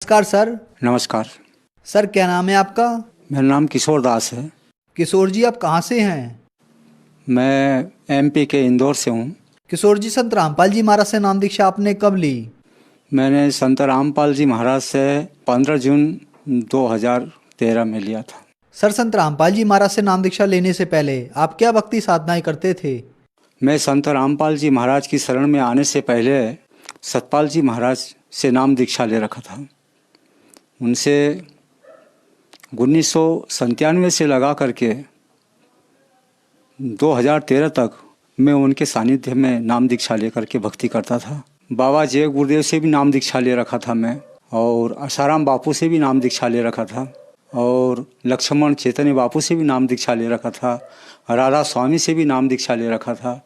नमस्कार सर। नमस्कार। सर क्या नाम है आपका? मेरा नाम किशोर दास है। किशोर जी, आप कहाँ से हैं? मैं एमपी के इंदौर से हूँ। किशोर जी, संत रामपाल जी महाराज से नाम दीक्षा आपने कब ली? मैंने संत रामपाल जी महाराज से 15 जून 2013 में लिया था। सर, संत रामपाल जी महाराज से नाम दीक्षा लेने से पहले आप क्या भक्ति साधनाएं करते थे? मैं संत रामपाल जी महाराज की शरण में आने से पहले सतपाल जी महाराज से नाम दीक्षा ले रखा था। उनसे 1997 से लगा करके 2013 तक मैं उनके सानिध्य में नाम दीक्षा लेकर के भक्ति करता था। बाबा जय गुरुदेव से भी नाम दीक्षा ले रखा था मैं, और आसाराम बापू से भी नाम दीक्षा ले रखा था, और लक्ष्मण चैतन्य बापू से भी नाम दीक्षा ले रखा था, राधा स्वामी से भी नाम दीक्षा ले रखा था।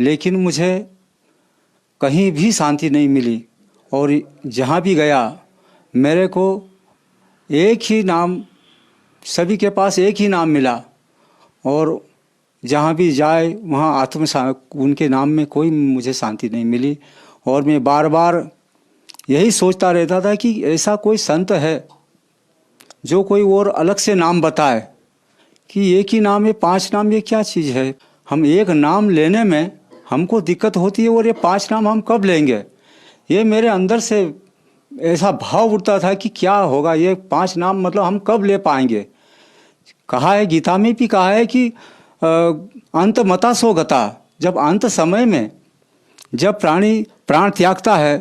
लेकिन मुझे कहीं भी शांति नहीं मिली, और जहाँ भी गया मेरे को एक ही नाम, सभी के पास एक ही नाम मिला, और जहाँ भी जाए वहाँ उनके नाम में कोई मुझे शांति नहीं मिली। और मैं बार बार यही सोचता रहता था कि ऐसा कोई संत है जो कोई और अलग से नाम बताए कि एक ही नाम है, 5 नाम, ये क्या चीज़ है। हम एक नाम लेने में हमको दिक्कत होती है, और ये 5 नाम हम कब लेंगे। ये मेरे अंदर से ऐसा भाव उठता था कि क्या होगा, ये 5 नाम मतलब हम कब ले पाएंगे। कहा है, गीता में भी कहा है कि अंत मता सो गता, जब अंत समय में जब प्राणी प्राण त्यागता है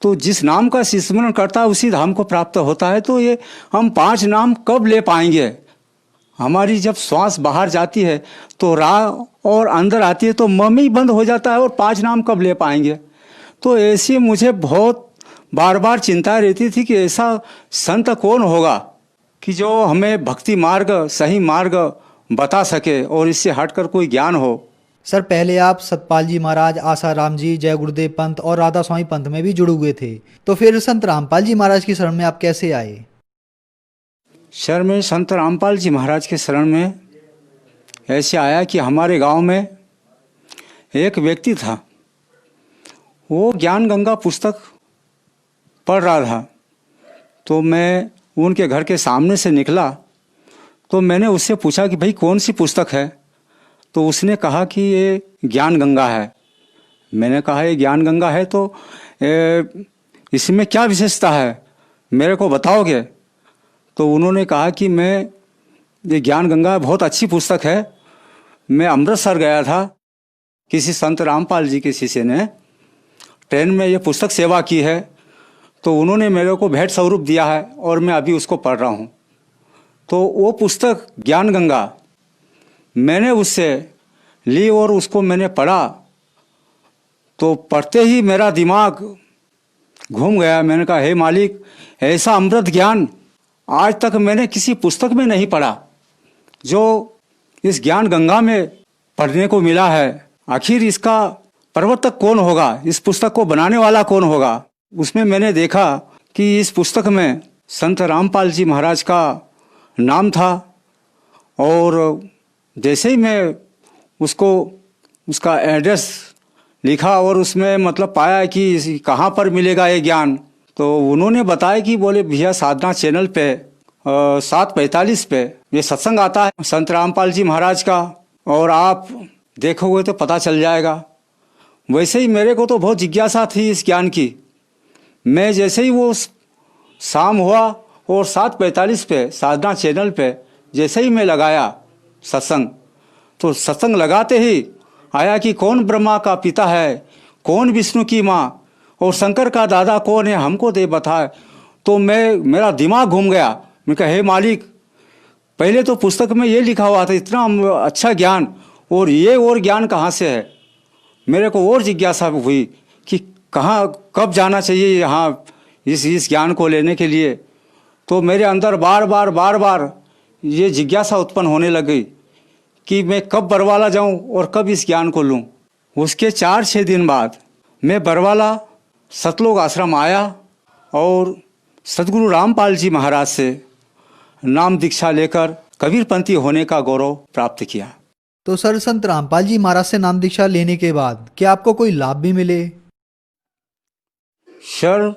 तो जिस नाम का स्मरण करता है उसी धाम को प्राप्त होता है। तो ये हम 5 नाम कब ले पाएंगे। हमारी जब श्वास बाहर जाती है तो राह और अंदर आती है तो मम ही बंद हो जाता है, और 5 नाम कब ले पाएंगे। तो ऐसी मुझे बहुत बार बार चिंता रहती थी कि ऐसा संत कौन होगा कि जो हमें भक्ति मार्ग, सही मार्ग बता सके और इससे हटकर कोई ज्ञान हो। सर, पहले आप सतपाल जी महाराज, आसाराम जी, जय गुरुदेव पंथ और राधा स्वामी पंथ में भी जुड़े हुए थे, तो फिर संत रामपाल जी महाराज की शरण में आप कैसे आए? सर, मैं संत रामपाल जी महाराज के शरण में ऐसे आया कि हमारे गांव में एक व्यक्ति था, वो ज्ञान गंगा पुस्तक पढ़ रहा था। तो मैं उनके घर के सामने से निकला तो मैंने उससे पूछा कि भाई कौन सी पुस्तक है। तो उसने कहा कि ये ज्ञान गंगा है। मैंने कहा ये ज्ञान गंगा है तो इसमें क्या विशेषता है, मेरे को बताओगे। तो उन्होंने कहा कि ये ज्ञान गंगा बहुत अच्छी पुस्तक है। मैं अमृतसर गया था, किसी संत रामपाल जी के शिष्य ने ट्रेन में ये पुस्तक सेवा की है, तो उन्होंने मेरे को भेंट स्वरूप दिया है और मैं अभी उसको पढ़ रहा हूँ। तो वो पुस्तक ज्ञान गंगा मैंने उससे ली और उसको मैंने पढ़ा। तो पढ़ते ही मेरा दिमाग घूम गया। मैंने कहा, हे मालिक, ऐसा अमृत ज्ञान आज तक मैंने किसी पुस्तक में नहीं पढ़ा जो इस ज्ञान गंगा में पढ़ने को मिला है। आखिर इसका प्रवर्तक कौन होगा, इस पुस्तक को बनाने वाला कौन होगा। उसमें मैंने देखा कि इस पुस्तक में संत रामपाल जी महाराज का नाम था, और जैसे ही मैं उसका एड्रेस लिखा और उसमें मतलब पाया कि कहाँ पर मिलेगा ये ज्ञान, तो उन्होंने बताया कि बोले भैया साधना चैनल पे 7:45 पे ये सत्संग आता है संत रामपाल जी महाराज का, और आप देखोगे तो पता चल जाएगा। वैसे ही मेरे को तो बहुत जिज्ञासा थी इस ज्ञान की। मैं जैसे ही वो शाम हुआ और 7:45 पे साधना चैनल पे जैसे ही मैं लगाया सत्संग, तो सत्संग लगाते ही आया कि कौन ब्रह्मा का पिता है, कौन विष्णु की माँ, और शंकर का दादा कौन है, हमको दे बताए। तो मेरा दिमाग घूम गया। मैं कहा, हे मालिक, पहले तो पुस्तक में ये लिखा हुआ था इतना अच्छा ज्ञान, और ये और ज्ञान कहाँ से है। मेरे को और जिज्ञासा हुई कि कहाँ कब जाना चाहिए यहाँ इस ज्ञान को लेने के लिए। तो मेरे अंदर बार बार ये जिज्ञासा उत्पन्न होने लग गई कि मैं कब बरवाला जाऊं और कब इस ज्ञान को लूं। उसके 4-6 दिन बाद मैं बरवाला सतलोक आश्रम आया और सद्गुरु रामपाल जी महाराज से नाम दीक्षा लेकर कबीरपंथी होने का गौरव प्राप्त किया। तो सर, संत रामपाल जी महाराज से नाम दीक्षा लेने के बाद क्या आपको कोई लाभ भी मिले? सर,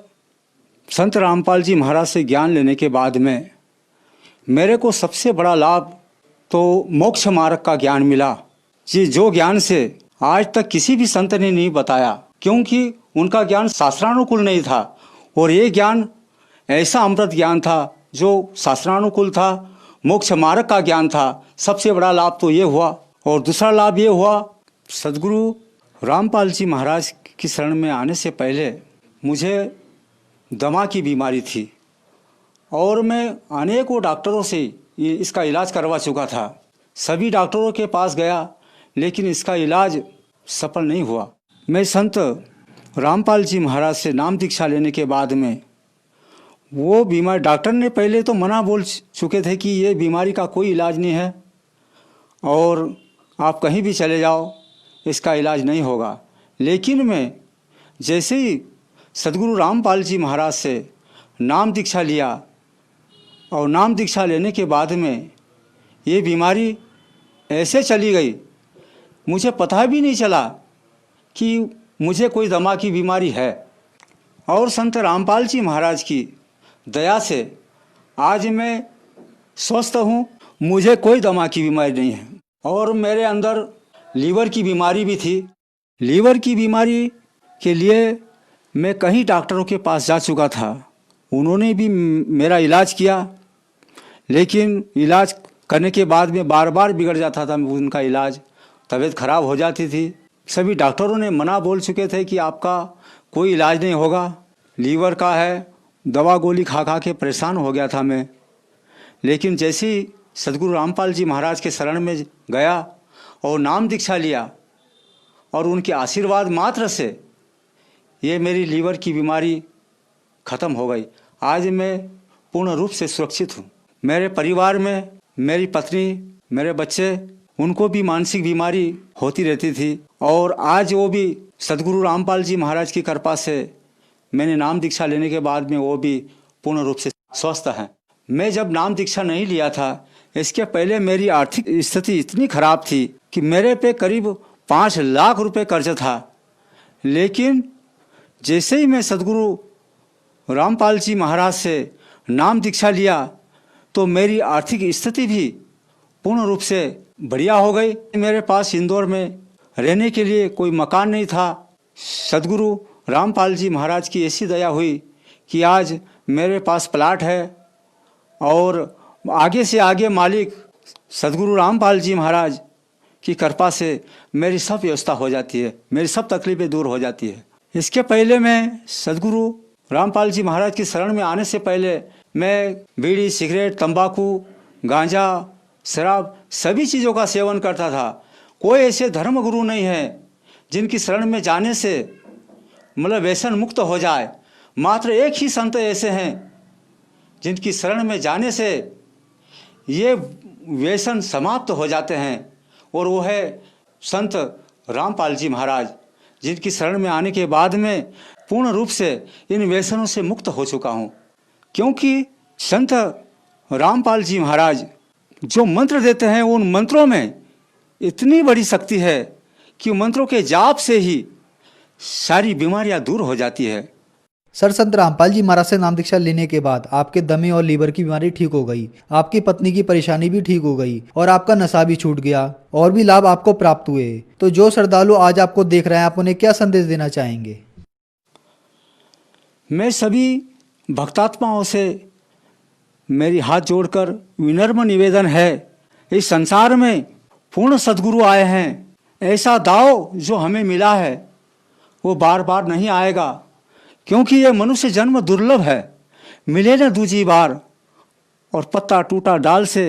संत रामपाल जी महाराज से ज्ञान लेने के बाद में मेरे को सबसे बड़ा लाभ तो मोक्ष मार्ग का ज्ञान मिला जी, जो ज्ञान से आज तक किसी भी संत ने नहीं बताया, क्योंकि उनका ज्ञान शास्त्रानुकूल नहीं था। और ये ज्ञान ऐसा अमृत ज्ञान था जो शास्त्रानुकूल था, मोक्ष मार्ग का ज्ञान था। सबसे बड़ा लाभ तो ये हुआ। और दूसरा लाभ ये हुआ, सदगुरु रामपाल जी महाराज की शरण में आने से पहले मुझे दमा की बीमारी थी और मैं अनेकों डॉक्टरों से इसका इलाज करवा चुका था। सभी डॉक्टरों के पास गया लेकिन इसका इलाज सफल नहीं हुआ। मैं संत रामपाल जी महाराज से नाम दीक्षा लेने के बाद में वो बीमारी, डॉक्टर ने पहले तो मना बोल चुके थे कि ये बीमारी का कोई इलाज नहीं है और आप कहीं भी चले जाओ इसका इलाज नहीं होगा। लेकिन मैं जैसे ही सदगुरु रामपाल जी महाराज से नाम दीक्षा लिया और नाम दीक्षा लेने के बाद में ये बीमारी ऐसे चली गई, मुझे पता भी नहीं चला कि मुझे कोई दमा की बीमारी है। और संत रामपाल जी महाराज की दया से आज मैं स्वस्थ हूँ, मुझे कोई दमा की बीमारी नहीं है। और मेरे अंदर लीवर की बीमारी भी थी। लीवर की बीमारी के लिए मैं कई डॉक्टरों के पास जा चुका था, उन्होंने भी मेरा इलाज किया, लेकिन इलाज करने के बाद में बार बार बिगड़ जाता था उनका इलाज, तबीयत खराब हो जाती थी। सभी डॉक्टरों ने मना बोल चुके थे कि आपका कोई इलाज नहीं होगा, लीवर का है। दवा गोली खा खा के परेशान हो गया था मैं। लेकिन जैसे ही सदगुरु रामपाल जी महाराज के शरण में गया और नाम दीक्षा लिया और उनके आशीर्वाद मात्र से ये मेरी लीवर की बीमारी ख़त्म हो गई। आज मैं पूर्ण रूप से सुरक्षित हूँ। मेरे परिवार में मेरी पत्नी, मेरे बच्चे, उनको भी मानसिक बीमारी होती रहती थी और आज वो भी सदगुरु रामपाल जी महाराज की कृपा से मैंने नाम दीक्षा लेने के बाद में वो भी पूर्ण रूप से स्वस्थ हैं। मैं जब नाम दीक्षा नहीं लिया था, इसके पहले मेरी आर्थिक स्थिति इतनी खराब थी कि मेरे पे करीब 5 लाख रुपए कर्ज था। लेकिन जैसे ही मैं सदगुरु रामपाल जी महाराज से नाम दीक्षा लिया तो मेरी आर्थिक स्थिति भी पूर्ण रूप से बढ़िया हो गई। मेरे पास इंदौर में रहने के लिए कोई मकान नहीं था। सदगुरु रामपाल जी महाराज की ऐसी दया हुई कि आज मेरे पास प्लाट है और आगे से आगे मालिक सदगुरु रामपाल जी महाराज की कृपा से मेरी सब व्यवस्था हो जाती है, मेरी सब तकलीफें दूर हो जाती है। इसके पहले मैं सदगुरु रामपाल जी महाराज की शरण में आने से पहले मैं बीड़ी, सिगरेट, तंबाकू, गांजा, शराब सभी चीज़ों का सेवन करता था। कोई ऐसे धर्म गुरु नहीं है जिनकी शरण में जाने से मतलब व्यसन मुक्त हो जाए। मात्र एक ही संत ऐसे हैं जिनकी शरण में जाने से ये व्यसन समाप्त हो जाते हैं और वो है संत रामपाल जी महाराज, जिनकी शरण में आने के बाद में पूर्ण रूप से इन व्यसनों से मुक्त हो चुका हूँ। क्योंकि संत रामपाल जी महाराज जो मंत्र देते हैं उन मंत्रों में इतनी बड़ी शक्ति है कि मंत्रों के जाप से ही सारी बीमारियां दूर हो जाती है। सर, संत रामपाल जी महाराज से नाम दीक्षा लेने के बाद आपके दमे और लीवर की बीमारी ठीक हो गई, आपकी पत्नी की परेशानी भी ठीक हो गई और आपका नशा भी छूट गया और भी लाभ आपको प्राप्त हुए। तो जो श्रद्धालु आज आपको देख रहे हैं, आप उन्हें क्या संदेश देना चाहेंगे? मैं सभी भक्तात्माओं से मेरी हाथ जोड़कर विनम्र निवेदन है, इस संसार में पूर्ण सद्गुरु आए हैं। ऐसा दाव जो हमें मिला है वो बार बार नहीं आएगा, क्योंकि ये मनुष्य जन्म दुर्लभ है, मिले न दूजी बार। और पत्ता टूटा डाल से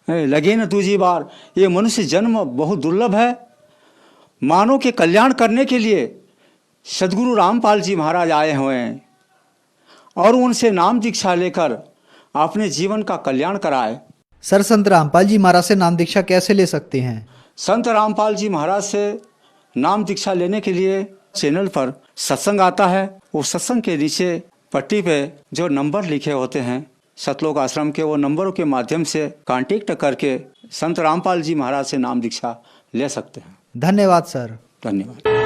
लगे न दूजी बार। ये मनुष्य जन्म बहुत दुर्लभ है। मानव के कल्याण करने के लिए सदगुरु रामपाल जी महाराज आए हुए हैं और उनसे नाम दीक्षा लेकर अपने जीवन का कल्याण कराए। सर, संत रामपाल जी महाराज से नाम दीक्षा कैसे ले सकते हैं? संत रामपाल जी महाराज से नाम दीक्षा लेने के लिए चैनल पर सत्संग आता है, वो सत्संग के नीचे पट्टी पे जो नंबर लिखे होते हैं सतलोक आश्रम के, वो नंबरों के माध्यम से कांटेक्ट करके संत रामपाल जी महाराज से नाम दीक्षा ले सकते हैं। धन्यवाद सर। धन्यवाद।